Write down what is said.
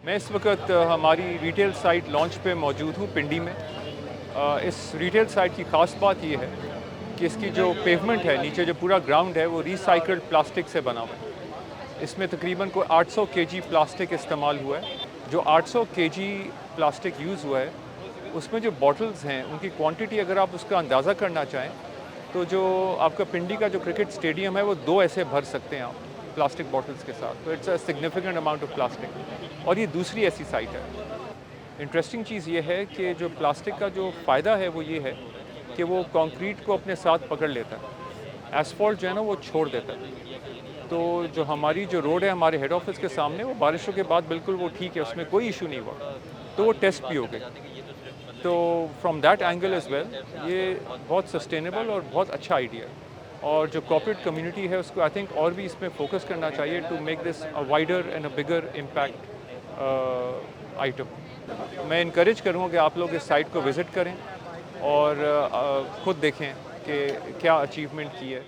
मैं इस वक्त हमारी रिटेल साइट लॉन्च पे मौजूद हूँ पिंडी में। इस रिटेल साइट की ख़ास बात ये है कि इसकी जो पेवमेंट है, नीचे जो पूरा ग्राउंड है वो रिसाइकल्ड प्लास्टिक से बना हुआ है। इसमें तकरीबन कोई 800 केजी प्लास्टिक इस्तेमाल हुआ है। जो 800 केजी प्लास्टिक यूज़ हुआ है उसमें जो बॉटल्स हैं उनकी क्वांटिटी अगर आप उसका अंदाज़ा करना चाहें तो जो आपका पिंडी का जो क्रिकेट स्टेडियम है वो 2 ऐसे भर सकते हैं आप प्लास्टिक बॉटल्स के साथ। तो it's a significant amount of plastic और ये दूसरी ऐसी साइट है। इंटरेस्टिंग चीज़ ये है कि जो प्लास्टिक का जो फ़ायदा है वो ये है कि वो कंक्रीट को अपने साथ पकड़ लेता है। एसफॉल्ट जो है ना वो छोड़ देता है। तो जो हमारी जो रोड है हमारे हेड ऑफिस के सामने वो बारिशों के बाद बिल्कुल वो ठीक है, उसमें कोई इशू नहीं हुआ। तो वो टेस्ट भी हो गए। तो from that angle as well ये बहुत सस्टेनेबल और बहुत अच्छा आइडिया है। और जो कॉर्पोरेट कम्युनिटी है उसको आई थिंक और भी इसमें फोकस करना चाहिए to make this a wider and a bigger impact item. मैं इनकरेज करूँगा कि आप लोग इस साइट को विज़िट करें और खुद देखें कि क्या अचीवमेंट की है।